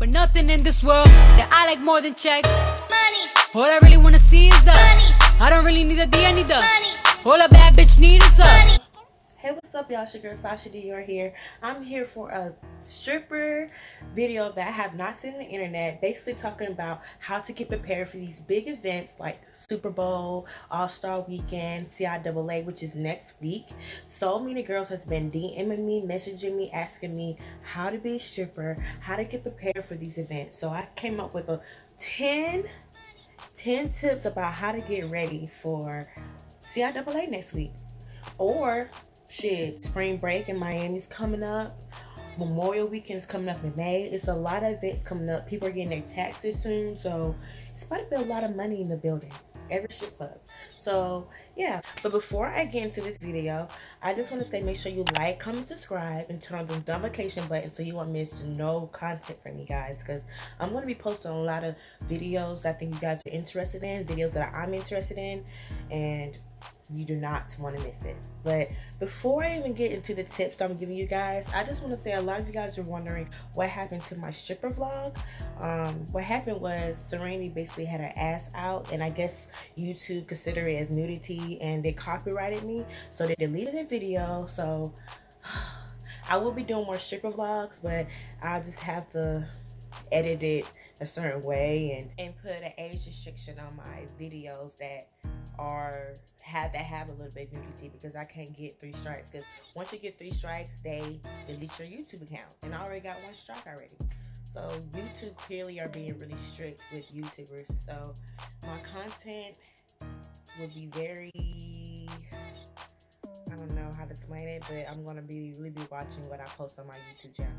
But nothing in this world that I like more than checks. Money. All I really wanna see is the money. I don't really need a D, I need the money. All a bad bitch need is the money. Hey, what's up, y'all? It's your girl iamsashaadior here. I'm here for a stripper video that I have not seen on the internet, basically talking about how to get prepared for these big events like Super Bowl, All-Star Weekend, CIAA, which is next week. So many girls has been DMing me, messaging me, asking me how to be a stripper, how to get prepared for these events. So I came up with a 10 tips about how to get ready for CIAA next week. Or shit, spring break in Miami's coming up. Memorial Weekend is coming up in May. It's a lot of events coming up. People are getting their taxes soon, so it's about to be a lot of money in the building. Every strip club. So yeah, but before I get into this video, I just want to say make sure you like, comment, subscribe, and turn on the notification button so you won't miss no content from me, guys, because I'm going to be posting a lot of videos I think you guys are interested in, videos that I'm interested in, and you do not want to miss it. But before I even get into the tips I'm giving you guys, I just want to say a lot of you guys are wondering what happened to my stripper vlog. What happened was Serenity basically had her ass out, and I guess YouTube considered it as nudity and they copyrighted me, so they deleted the video. So I will be doing more stripper vlogs, but I'll just have to edit it a certain way and put an age restriction on my videos that have a little bit of nudity, because I can't get 3 strikes. Because once you get 3 strikes, they delete your YouTube account, and I already got 1 strike already. So YouTube clearly are being really strict with YouTubers. So my content will be very, I don't know how to explain it, but I'm gonna really be watching what I post on my YouTube channel.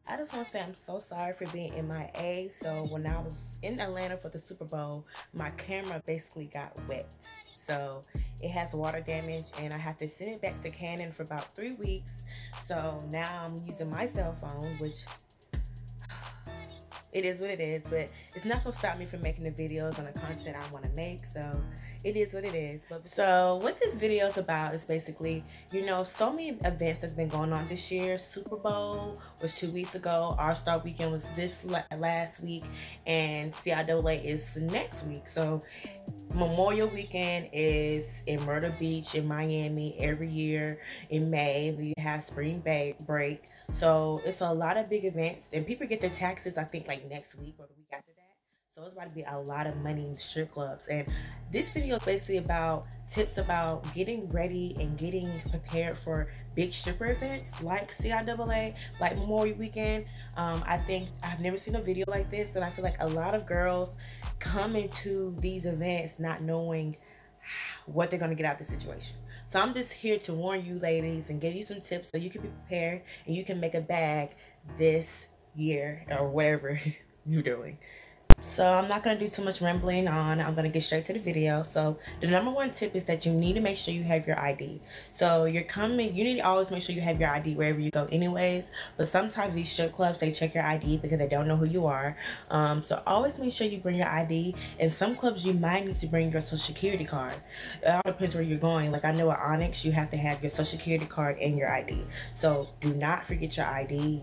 I just want to say I'm so sorry for being MIA. So when I was in Atlanta for the Super Bowl, my camera basically got wet. So it has water damage, and I have to send it back to Canon for about 3 weeks. So now I'm using my cell phone, which it is what it is, but it's not gonna stop me from making the videos and the content I want to make. So it is what it is. But so what this video is about is basically, you know, so many events that's been going on this year. Super Bowl was 2 weeks ago, All-Star Weekend was this last week, and CIAA is next week. So Memorial Weekend is in Myrtle Beach in Miami every year in May. You have spring break. So it's a lot of big events, and people get their taxes, I think, like next week or the week after that. So it's about to be a lot of money in the strip clubs. And this video is basically about tips about getting ready and getting prepared for big stripper events like CIAA, like Memorial Weekend. I think I've never seen a video like this, and I feel like a lot of girls come into these events not knowing what they're going to get out of the situation. So I'm just here to warn you ladies and give you some tips so you can be prepared and you can make a bag this year or whatever you're doing. So I'm not going to do too much rambling on. I'm going to get straight to the video. So the #1 tip is that you need to make sure you have your ID. So you need to always make sure you have your ID wherever you go anyways. But sometimes these strip clubs, they check your ID because they don't know who you are. So always make sure you bring your ID. In some clubs, you might need to bring your social security card. It all depends where you're going. Like I know at Onyx, you have to have your social security card and your ID. So do not forget your ID.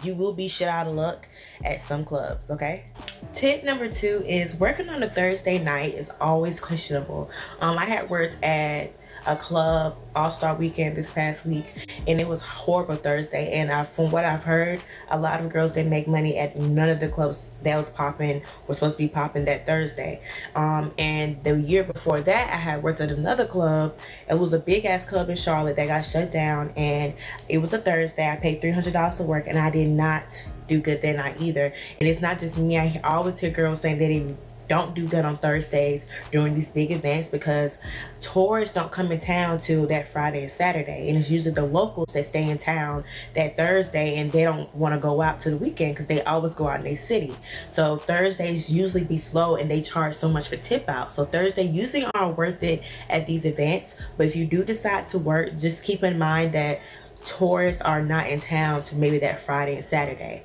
You will be shit out of luck at some clubs, okay? Tip #2 is working on a Thursday night is always questionable. I had worked at a club All-Star Weekend this past week, and it was horrible Thursday. And from what I've heard, a lot of girls didn't make money at none of the clubs that was popping were supposed to be popping that Thursday. And the year before that, I had worked at another club. It was a big ass club in Charlotte that got shut down, and it was a Thursday. I paid $300 to work, and I did not do good that night either. And it's not just me. I always hear girls saying they don't do good on Thursdays during these big events because tourists don't come in town till that Friday and Saturday, and it's usually the locals that stay in town that Thursday, and they don't want to go out to the weekend because they always go out in their city. So Thursdays usually be slow, and they charge so much for tip out. So Thursday usually aren't worth it at these events. But if you do decide to work, just keep in mind that tourists are not in town to maybe that Friday and Saturday.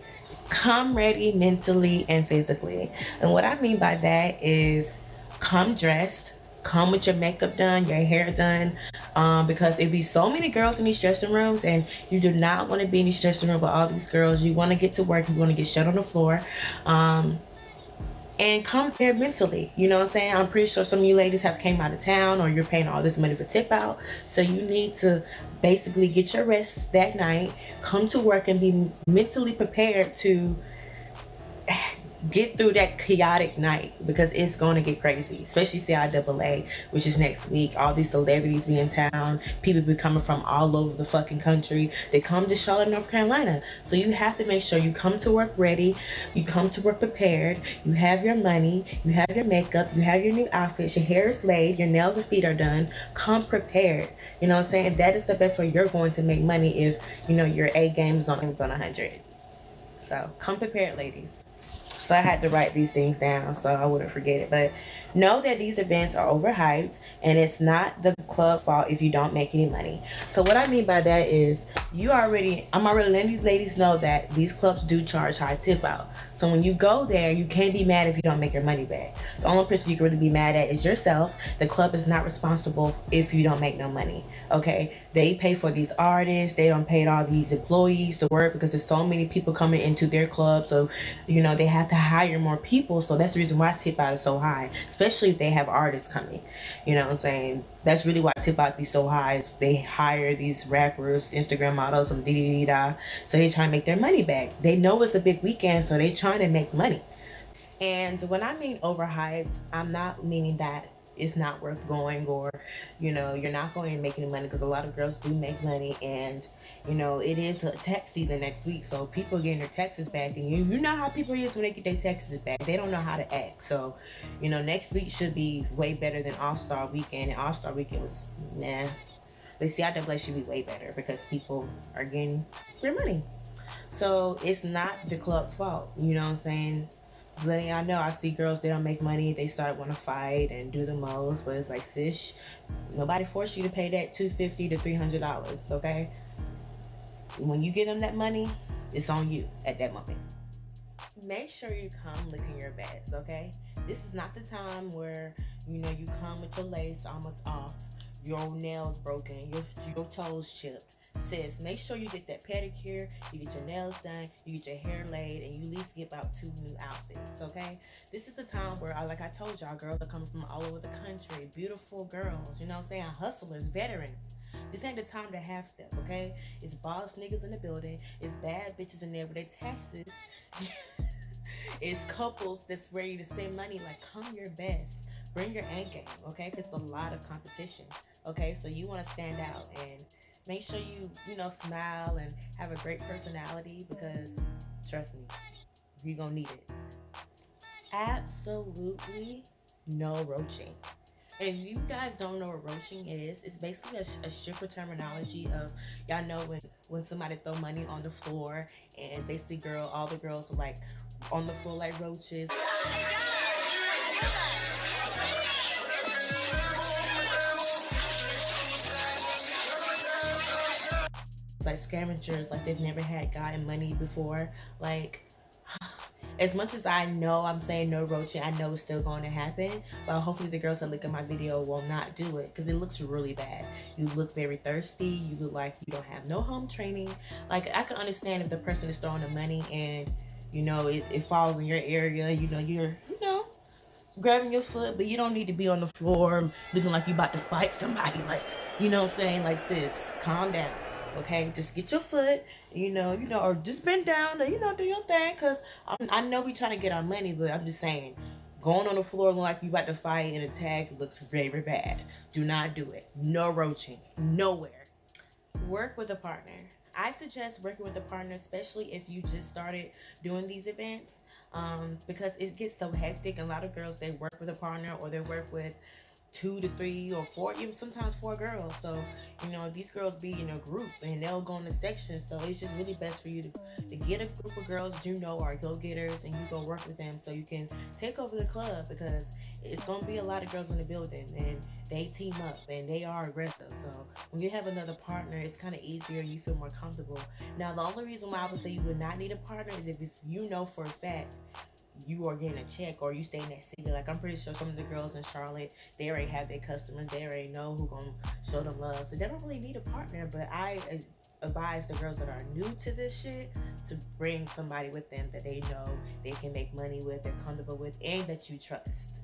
Come ready mentally and physically. And what I mean by that is come dressed, come with your makeup done, your hair done, because it be so many girls in these dressing rooms, and you do not want to be in these dressing rooms with all these girls. You want to get to work, you want to get shut on the floor, and come there mentally. You know what I'm saying? I'm pretty sure some of you ladies have came out of town, or you're paying all this money for tip out, so you need to basically get your rest that night, come to work, and be mentally prepared to get through that chaotic night, because it's going to get crazy, especially CIAA, which is next week. All these celebrities be in town, people be coming from all over the fucking country. They come to Charlotte, North Carolina, so you have to make sure you come to work ready, you come to work prepared, you have your money, you have your makeup, you have your new outfits, your hair is laid, your nails and feet are done. Come prepared. You know what I'm saying? That is the best way you're going to make money, if you know your A game is on 100. So come prepared, ladies. So I had to write these things down so I wouldn't forget it. But know that these events are overhyped, and it's not the club fault if you don't make any money. So what I mean by that is I'm already letting you ladies know that these clubs do charge high tip out. So when you go there, you can't be mad if you don't make your money back. The only person you can really be mad at is yourself. The club is not responsible if you don't make no money. Okay, they pay for these artists, they don't pay all these employees to work, because there's so many people coming into their club, so you know they have to hire more people. So that's the reason why tip out is so high, especially if they have artists coming. You know what I'm saying? That's really why tip out be so high, is they hire these rappers, Instagram models, and da. So they try to make their money back. They know it's a big weekend, so they trying to make money. And when I mean overhyped, I'm not meaning that it's not worth going, or you know you're not going to make any money, because a lot of girls do make money, and you know it is a tax season next week, so people getting their taxes back, and you know how people is when they get their taxes back, they don't know how to act. So you know next week should be way better than All-Star Weekend, and All-Star Weekend was nah. But CIAA should be way better, because people are getting their money. So it's not the club's fault, you know what I'm saying? Just letting y'all know, I see girls, they don't make money, they start want to fight and do the most, but it's like, sis, nobody forced you to pay that $250 to $300, okay? When you get them that money, it's on you at that moment. Make sure you come looking your best, okay? This is not the time where, you know, you come with your lace almost off, your nails broken, your toes chipped. Sis, make sure you get that pedicure, you get your nails done, you get your hair laid, and you at least get about 2 new outfits, okay? This is the time where, like I told y'all, girls are coming from all over the country. Beautiful girls, you know what I'm saying? Hustlers, veterans. This ain't the time to half step, okay? It's boss niggas in the building. It's bad bitches in there with their taxes. It's couples that's ready to spend money. Like, come your best. Bring your A game, okay? Because it's a lot of competition, okay? So you want to stand out, and make sure you know, smile and have a great personality, because trust me, you're gonna need it. Absolutely no roaching. And if you guys don't know what roaching is, it's basically a stripper terminology of, y'all know when somebody throw money on the floor, and basically all the girls are like on the floor like roaches. Like scavengers, like they've never had gotten money before. Like, as much as I know I'm saying no roaching, I know it's still going to happen, but hopefully the girls that look at my video will not do it, because it looks really bad. You look very thirsty, you look like you don't have no home training. Like, I can understand if the person is throwing the money and you know it falls in your area, you know, you're grabbing your foot, but you don't need to be on the floor looking like you about to fight somebody. Like, you know what I'm saying? Like, sis, calm down. Okay, just get your foot, you know, or just bend down, or, you know, do your thing, because I know we trying to get our money, but I'm just saying, going on the floor looking like you about to fight and attack looks very, very bad. Do not do it. No roaching. Nowhere. Work with a partner. I suggest working with a partner, especially if you just started doing these events, because it gets so hectic. A lot of girls, they work with a partner, or they work with 2 to 3 or 4, even sometimes 4 girls. So, you know, these girls be in a group and they'll go in a section. So it's just really best for you to get a group of girls that you know are go-getters, and you go work with them so you can take over the club, because it's going to be a lot of girls in the building and they team up and they are aggressive. So when you have another partner, it's kind of easier and you feel more comfortable. Now, the only reason why I would say you would not need a partner is if you know for a fact you are getting a check or you stay in that city. Like, I'm pretty sure some of the girls in Charlotte, they already have their customers. They already know who gonna show them love. So they don't really need a partner. But I advise the girls that are new to this shit to bring somebody with them that they know they can make money with, they're comfortable with, and that you trust.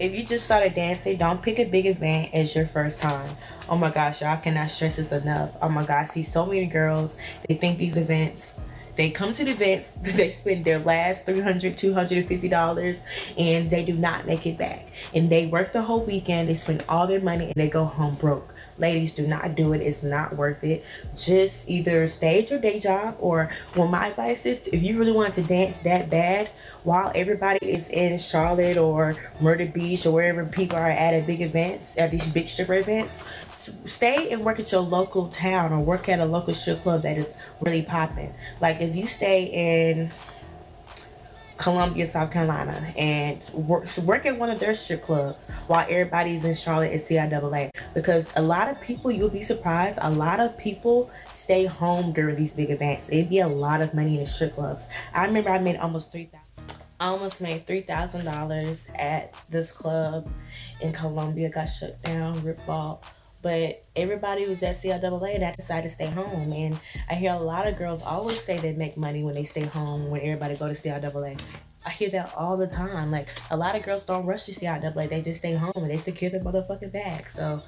If you just started dancing, don't pick a big event as your first time. Oh my gosh, y'all cannot stress this enough. Oh my gosh, I see so many girls, they think these events, they come to the events, they spend their last $300, $250, and they do not make it back. And they work the whole weekend, they spend all their money, and they go home broke. Ladies, do not do it. It's not worth it. Just either stay at your day job, or, well, my advice is, if you really want to dance that bad while everybody is in Charlotte or Myrtle Beach or wherever people are at big events, at these big stripper events, stay and work at your local town or work at a local strip club that is really popping. Like, if you stay in Columbia, South Carolina, and work at one of their strip clubs while everybody's in Charlotte at CIAA. Because a lot of people, you'll be surprised, a lot of people stay home during these big events. It'd be a lot of money in the strip clubs. I remember I made almost $3,000 at this club in Columbia. Got shut down, ripped off. But everybody was at CIAA and I decided to stay home. And I hear a lot of girls always say they make money when they stay home, when everybody go to CIAA. I hear that all the time. Like, a lot of girls don't rush to CIAA. They just stay home and they secure their motherfucking bag. So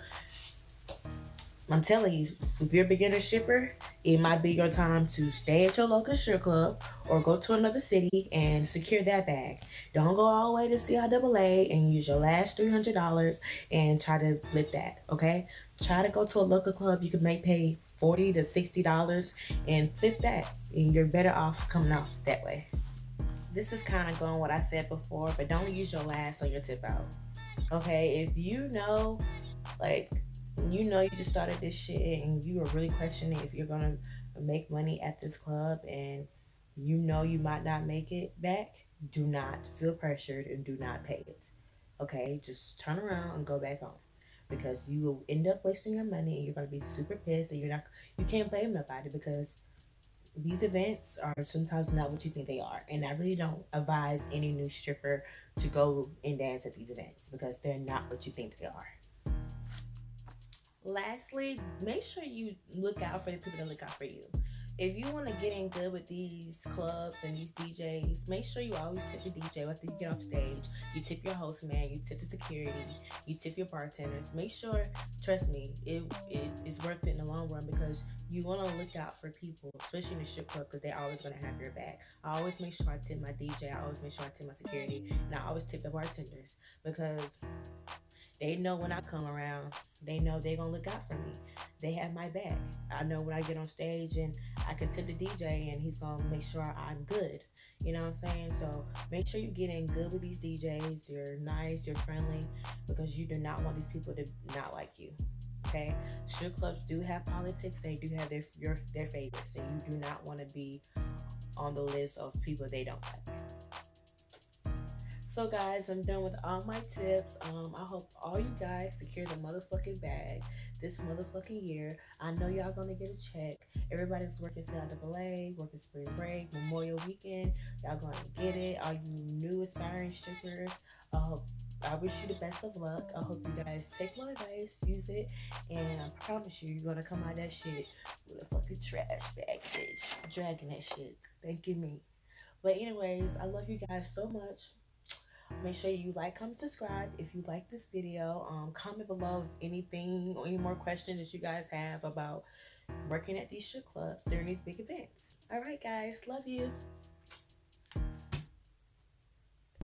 I'm telling you, if you're a beginner stripper, it might be your time to stay at your local strip club or go to another city and secure that bag. Don't go all the way to CIAA and use your last $300 and try to flip that, okay? Try to go to a local club. You can pay $40 to $60 and flip that, and you're better off coming off that way. This is kind of going what I said before, but don't use your last or your tip out, okay? If you know, like, you know, you just started this shit and you are really questioning if you're gonna make money at this club and you know you might not make it back, do not feel pressured and do not pay it, okay? Just turn around and go back home, because you will end up wasting your money and you're gonna be super pissed, and you can't blame nobody, because these events are sometimes not what you think they are. And I really don't advise any new stripper to go and dance at these events, because they're not what you think they are. Lastly, make sure you look out for the people that look out for you. If you want to get in good with these clubs and these DJs, make sure you always tip the DJ after you get off stage. You tip your host man, you tip the security, you tip your bartenders. Make sure, trust me, it's worth it in the long run, because you want to look out for people, especially in the strip club, because they're always going to have your back. I always make sure I tip my DJ, I always make sure I tip my security, and I always tip the bartenders, because they know when I come around, they know they're going to look out for me. They have my back. I know when I get on stage and I can tip the DJ and he's going to make sure I'm good. You know what I'm saying? So make sure you get in good with these DJs. You're nice, you're friendly, because you do not want these people to not like you. Okay? Strip clubs do have politics. They do have their favorites. And you do not want to be on the list of people they don't like. So guys, I'm done with all my tips. I hope all you guys secure the motherfucking bag this motherfucking year. I know y'all gonna get a check. Everybody's working CIAA, working spring break, Memorial Weekend. Y'all gonna get it. All you new aspiring strippers, I wish you the best of luck. I hope you guys take my advice, use it, and I promise you, you're gonna come out of that shit with a fucking trash bag, bitch. Dragging that shit. Thank you, me. But anyways, I love you guys so much. Make sure you like, comment, subscribe if you like this video. Comment below if anything or any more questions that you guys have about working at these strip clubs during these big events. All right, guys. Love you.